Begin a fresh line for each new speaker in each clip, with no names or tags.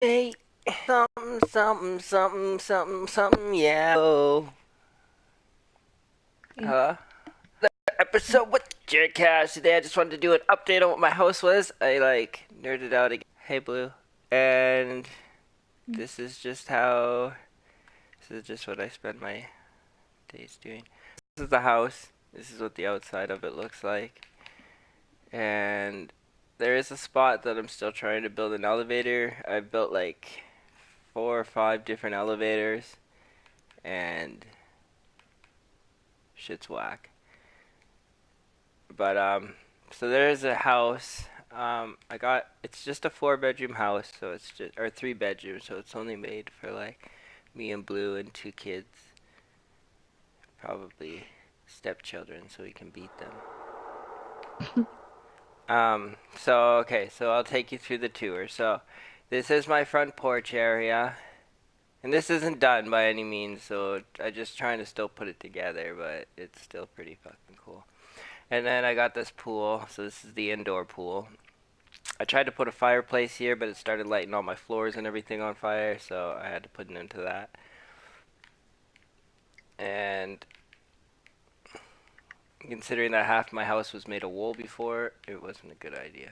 Hey, something, something, something, something, something, yeah. Oh,
Yeah.
uh, episode with jaredkash today. I just wanted to do an update on what my house was. I nerded out again. Hey, Blue, and
Mm.
this is just how. This is just what I spend my days doing. This is the house. This is what the outside of it looks like, and there is a spot that I'm still trying to build an elevator. I've built like 4 or 5 different elevators, and shit's whack. But so there's a house. I got it's just a 4 bedroom house, so it's just or 3 bedrooms, so it's only made for like me and Blue and 2 kids, probably stepchildren, so we can beat them. So okay, so I'll take you through the tour. So this is my front porch area, and this isn't done by any means. So I just trying to still put it together, but it's still pretty fucking cool. And then I got this pool. So this is the indoor pool. I tried to put a fireplace here, but it started lighting all my floors and everything on fire, so I had to put an end to that. And considering that half my house was made of wool before, it wasn't a good idea.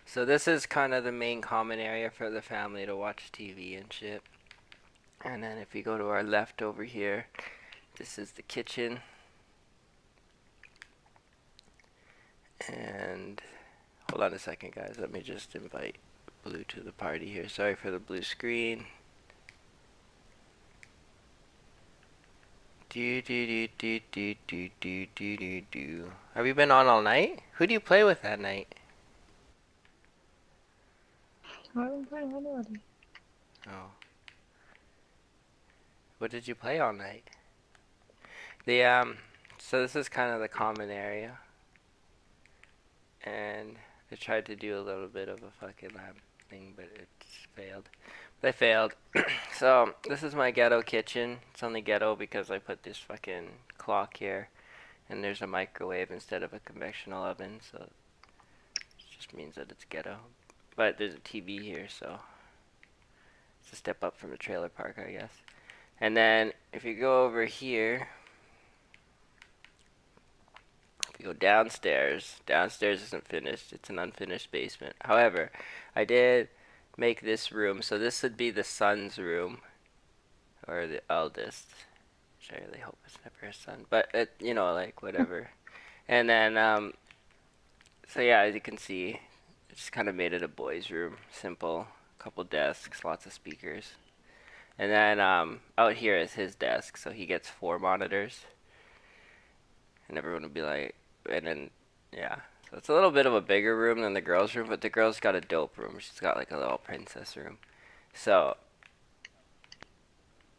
So this is kind of the main common area for the family to watch TV and shit. And then if you go to our left over here, this is the kitchen. And hold on a second, guys. Let me just invite Blue to the party here. Sorry for the blue screen. Do do do do do do do do do do. Have you been on all night? Who do you play with that night?
I haven't played anybody.
Oh, what did you play all night? The so this is kind of the common area, and I tried to do a little bit of a fucking lab thing, but it failed. They failed. So this is my ghetto kitchen. It's only ghetto because I put this fucking clock here, and there's a microwave instead of a conventional oven, so it just means that it's ghetto. But there's a TV here, so it's a step up from the trailer park, I guess. And then if you go over here, if you go downstairs, downstairs isn't finished. It's an unfinished basement. However, I did make this room, so this would be the son's room, or the eldest. Which I really hope it's never a son, but like whatever. And then so yeah, as you can see, I just kind of made it a boys' room, simple, couple desks, lots of speakers. And then out here is his desk, so he gets 4 monitors, and everyone would be like, and then yeah, so it's a little bit of a bigger room than the girls' room, but the girls got a dope room. She's got like a little princess room. So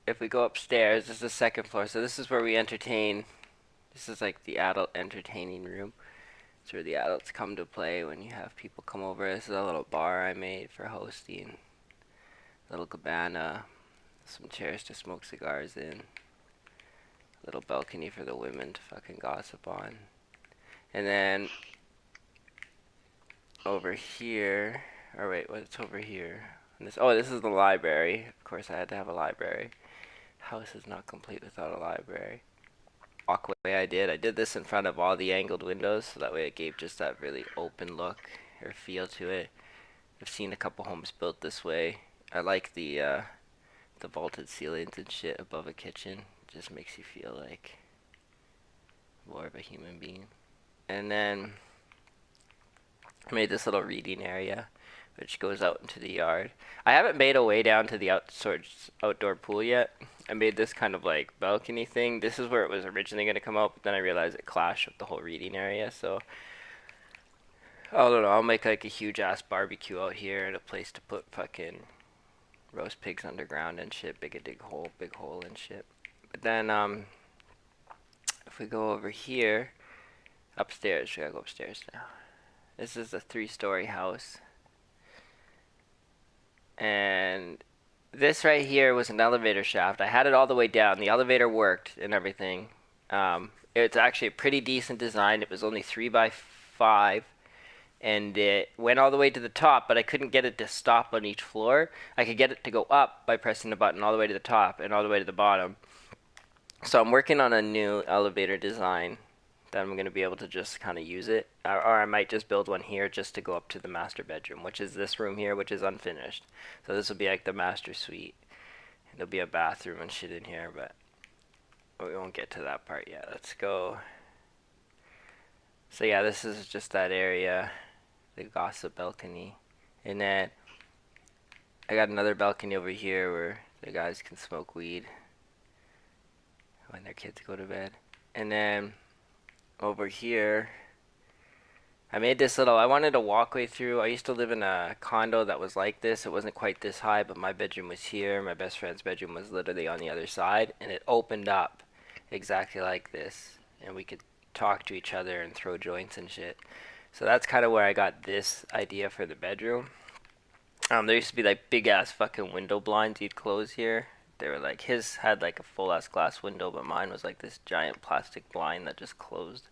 if we go upstairs, this is the second floor. So this is where we entertain. This is like the adult entertaining room. It's where the adults come to play when you have people come over. This is a little bar I made for hosting. Little cabana, some chairs to smoke cigars in. Little balcony for the women to fucking gossip on. And then over here, or wait, what's over here? This is the library. Of course, I had to have a library. House is not complete without a library. Walkway I did. I did this in front of all the angled windows, so that way it gave just that really open look or feel to it. I've seen a couple homes built this way. I like the vaulted ceilings and shit above a kitchen. It just makes you feel like more of a human being. And then I made this little reading area, which goes out into the yard. I haven't made a way down to the outdoor pool yet. I made this kind of like balcony thing. This is where it was originally going to come out, but then I realized it clashed with the whole reading area. So I don't know. I'll make like a huge ass barbecue out here and a place to put fucking roast pigs underground and shit. Big hole and shit. But then if we go over here, upstairs, we gotta go upstairs now. This is a 3-story house, and this right here was an elevator shaft. I had it all the way down. The elevator worked and everything. It's actually a pretty decent design. It was only 3 by 5, and it went all the way to the top, but I couldn't get it to stop on each floor. I could get it to go up by pressing the button all the way to the top and all the way to the bottom. So I'm working on a new elevator design that I'm going to be able to just kind of use it. Or I might just build one here just to go up to the master bedroom, which is this room here, which is unfinished. So this will be like the master suite. There'll be a bathroom and shit in here, but we won't get to that part yet. Let's go. So yeah, this is just that area, the gossip balcony. And then I got another balcony over here where the guys can smoke weed when their kids go to bed. And then over here, I made this little, I wanted a walkway through. I used to live in a condo that was like this. It wasn't quite this high, but my bedroom was here. My best friend's bedroom was literally on the other side, and it opened up exactly like this. And we could talk to each other and throw joints and shit. So that's kind of where I got this idea for the bedroom. There used to be like big ass fucking window blinds you'd close here. They were like, his had like a full ass glass window, but mine was like this giant plastic blind that just closed.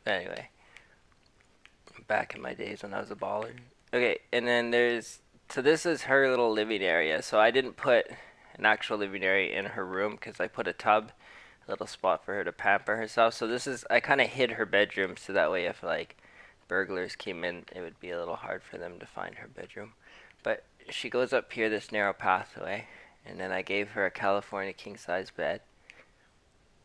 But anyway, back in my days when I was a baller. Okay, and then so this is her little living area. So I didn't put an actual living area in her room because I put a tub, a little spot for her to pamper herself. So I kind of hid her bedroom so that way if like burglars came in, it would be a little hard for them to find her bedroom. But she goes up here this narrow pathway, and then I gave her a California king size bed,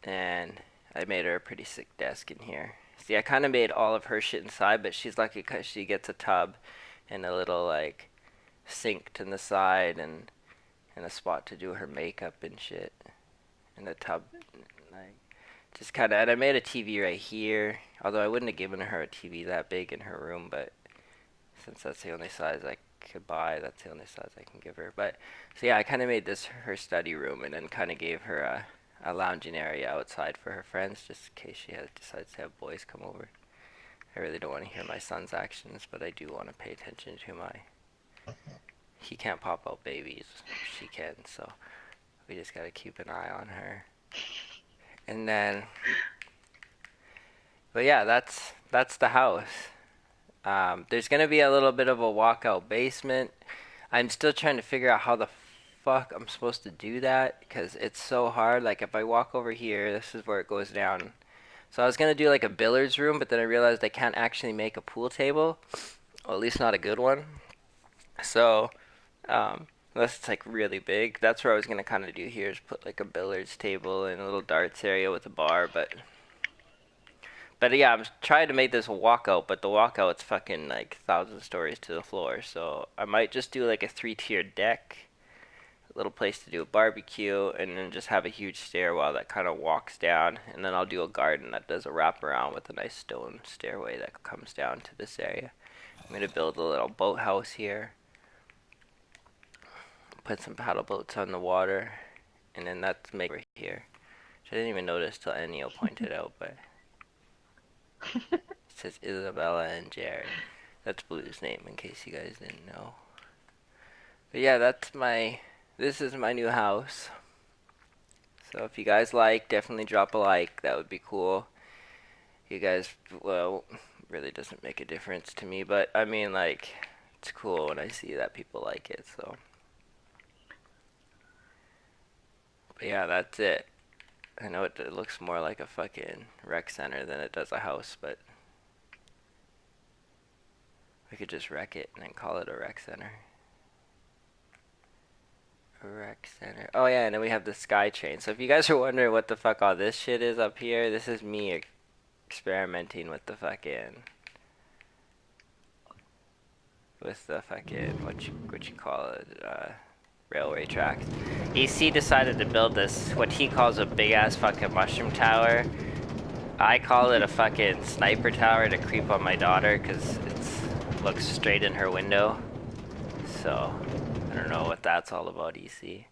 and I made her a pretty sick desk in here. See, I kind of made all of her shit inside, but she's lucky because she gets a tub and a little like sink to the side and a spot to do her makeup and shit. And the tub, like, just kind of. And I made a TV right here. Although I wouldn't have given her a TV that big in her room, but since that's the only size I could buy, that's the only size I can give her. But so yeah, I kind of made this her study room, and then kind of gave her a lounging area outside for her friends, just in case decides to have boys come over. I really don't want to hear my son's actions, but I do want to pay attention to my. He can't pop out babies. She can, so we just gotta keep an eye on her. And then, but yeah, that's the house. There's gonna be a little bit of a walkout basement. I'm still trying to figure out how the fuck I'm supposed to do that because it's so hard. Like if I walk over here, this is where it goes down. So I was gonna do like a billiards room, but then I realized I can't actually make a pool table, or at least not a good one. So unless it's like really big, that's what I was gonna kind of do here is put like a billiards table and a little darts area with a bar, but yeah, I'm trying to make this a walkout, but the walkout's fucking like 1,000 stories to the floor. So I might just do like a 3-tiered deck, a little place to do a barbecue, and then just have a huge stairwell that kind of walks down. And then I'll do a garden that does a wraparound with a nice stone stairway that comes down to this area. I'm gonna build a little boathouse here, put some paddle boats on the water, and then that's make right here. Which I didn't even notice till Ennio pointed out, but it says Isabella and Jared. That's Blue's name, in case you guys didn't know. But yeah, this is my new house. So if you guys like, definitely drop a like. That would be cool. You guys, well, really doesn't make a difference to me, but I mean, like, it's cool when I see that people like it, so. But yeah, that's it. I know it looks more like a fucking rec center than it does a house, but we could just wreck it and then call it a rec center. A rec center. Oh yeah, and then we have the sky train. So if you guys are wondering what the fuck all this shit is up here, this is me experimenting with the fucking what you call it, railway tracks. EC decided to build this what he calls a big ass fucking mushroom tower. I call it a fucking sniper tower to creep on my daughter because it looks straight in her window. So I don't know what that's all about, EC.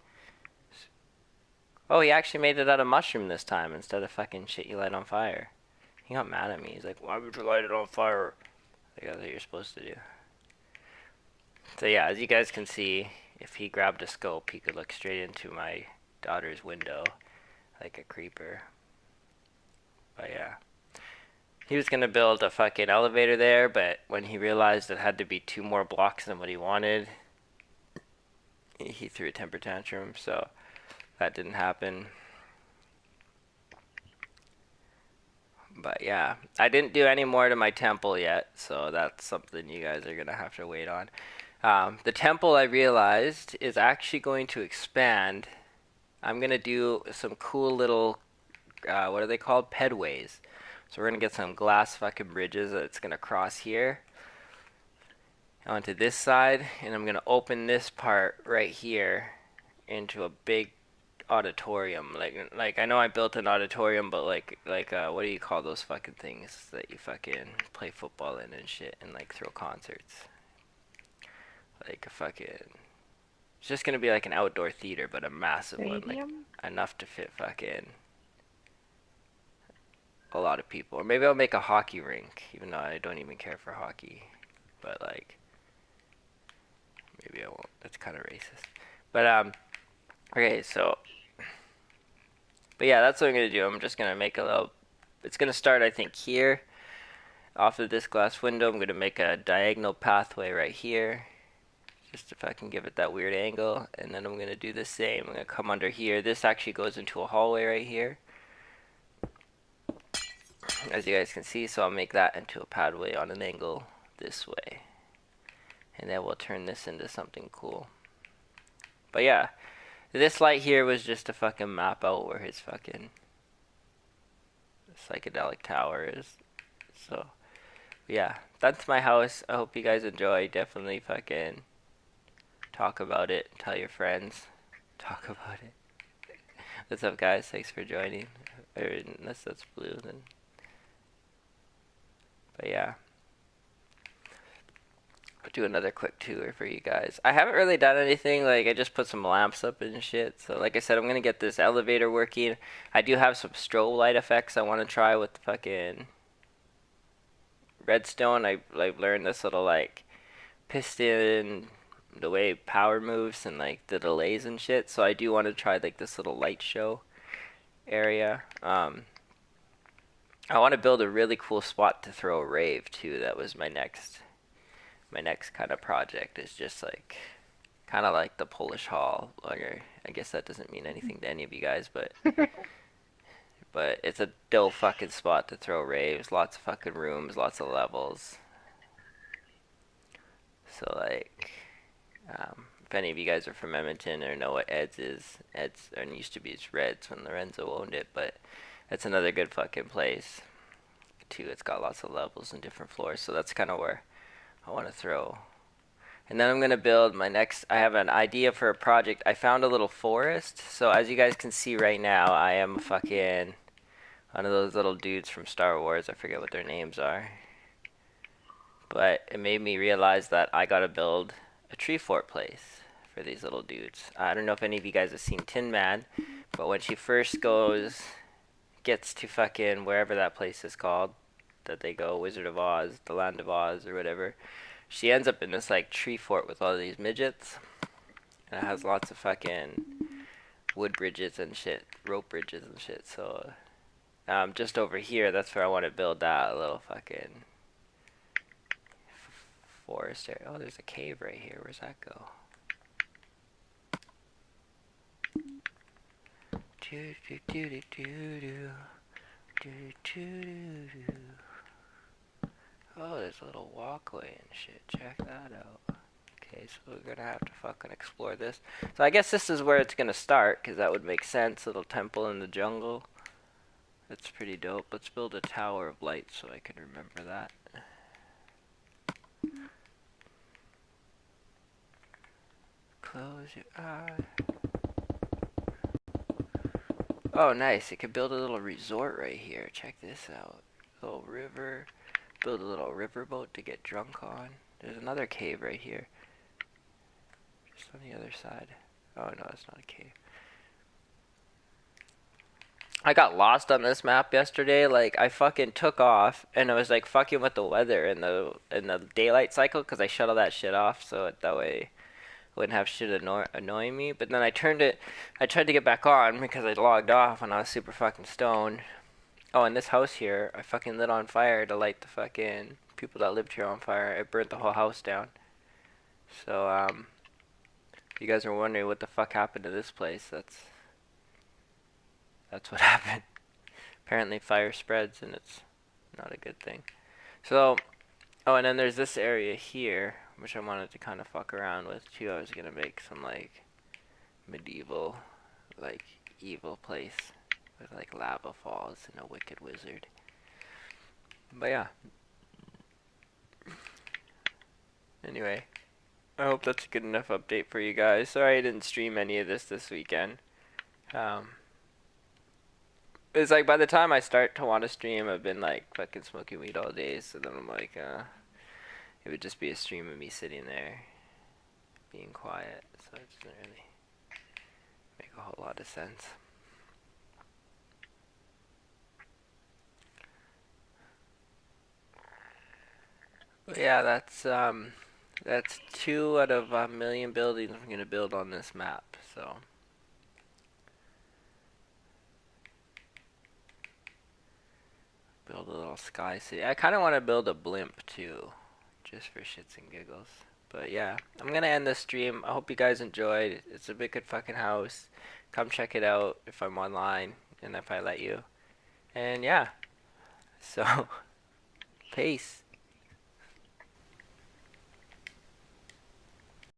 Oh, he actually made it out of mushroom this time instead of fucking shit you light on fire. He got mad at me. He's like, why would you light it on fire? Like that's what you're supposed to do. So yeah, as you guys can see, if he grabbed a scope, he could look straight into my daughter's window like a creeper. But yeah. He was gonna build a fucking elevator there, but when he realized it had to be 2 more blocks than what he wanted, he threw a temper tantrum, so that didn't happen. But yeah, I didn't do any more to my temple yet, so that's something you guys are gonna have to wait on. The temple, I realized, is actually going to expand. I'm gonna do some cool little, what are they called? Pedways. So we're gonna get some glass fucking bridges that's gonna cross here onto this side, and I'm gonna open this part right here into a big auditorium. Like I know I built an auditorium, but what do you call those fucking things that you fucking play football in and shit and like throw concerts? Like a fucking It's just gonna be like an outdoor theater, but a massive one, like
Stadium?
enough to fit fucking a lot of people. Or maybe I'll make a hockey rink, even though I don't even care for hockey. But like, maybe I won't. That's kind of racist. But okay, so, but yeah, that's what I'm gonna do. I'm just gonna make a little. It's gonna start, I think, here off of this glass window. I'm gonna make a diagonal pathway right here, just if I can give it that weird angle, and then I'm gonna do the same. I'm gonna come under here. This actually goes into a hallway right here, as you guys can see, so I'll make that into a pathway on an angle this way, and then we'll turn this into something cool. But yeah, this light here was just to fucking map out where his fucking psychedelic tower is. So yeah, that's my house. I hope you guys enjoy. Definitely fucking talk about it, tell your friends, talk about it. What's up, guys? Thanks for joining. Or unless that's blue, then. But yeah, I'll do another quick tour for you guys. I haven't really done anything. Like, I just put some lamps up and shit. So, like I said, I'm gonna get this elevator working. I do have some strobe light effects I want to try with the fucking redstone. I like learned this little like piston, the way power moves, and like the delays and shit. So I do want to try like this little light show area. I want to build a really cool spot to throw a rave too. That was my next kind of project. Is just like kind of like the Polish Hall. Or I guess that doesn't mean anything to any of you guys, but it's a dope fucking spot to throw raves. Lots of fucking rooms, lots of levels. So like, if any of you guys are from Edmonton or know what Ed's is, Ed's and used to be it's Reds when Lorenzo owned it, but it's another good fucking place too. It's got lots of levels and different floors, so that's kind of where I want to throw. And then I'm gonna build my next. I have an idea for a project. I found a little forest, so as you guys can see right now, I am fucking one of those little dudes from Star Wars. I forget what their names are, but it made me realize that I gotta build a tree fort place for these little dudes. I don't know if any of you guys have seen Tin Man, but when she first gets to fucking wherever that place is called that they go, Wizard of Oz, the Land of Oz, or whatever, she ends up in this like tree fort with all these midgets, and it has lots of fucking wood bridges and shit, rope bridges and shit. So, just over here, that's where I want to build that little fucking forest area. Oh, there's a cave right here. Where's that go? Do do do do do do do do do. Oh, there's a little walkway and shit. Check that out. Okay, so we're gonna have to fucking explore this. So I guess this is where it's gonna start, because that would make sense. Little temple in the jungle. That's pretty dope. Let's build a tower of light so I can remember that. Close your eye. Oh, nice. It could build a little resort right here. Check this out. Little river. Build a little riverboat to get drunk on. There's another cave right here. Just on the other side. Oh, no, it's not a cave. I got lost on this map yesterday. Like, I fucking took off, and I was like fucking with the weather and the daylight cycle, because I shut all that shit off, so that way I wouldn't have shit annoying me. But then I tried to get back on because I logged off when I was super fucking stoned. Oh, and this house here, I fucking lit on fire to light the fucking people that lived here on fire. I burnt the whole house down. So, if you guys are wondering what the fuck happened to this place, that's what happened. Apparently fire spreads and it's not a good thing. So, oh, and then there's this area here, which I wanted to kind of fuck around with too. I was gonna make some like medieval, like evil place with like lava falls and a wicked wizard. But yeah, anyway, I hope that's a good enough update for you guys. Sorry I didn't stream any of this weekend. Um, it's like by the time I start to want to stream, I've been like fucking smoking weed all day, so then I'm like, it would just be a stream of me sitting there being quiet, so it doesn't really make a whole lot of sense. But yeah, that's 2 out of a million buildings I'm gonna build on this map. So build a little sky city. I kind of want to build a blimp too, just for shits and giggles. But yeah, I'm gonna end this stream. I hope you guys enjoyed. It's a big good fucking house. Come check it out if I'm online and if I let you. And yeah, so peace.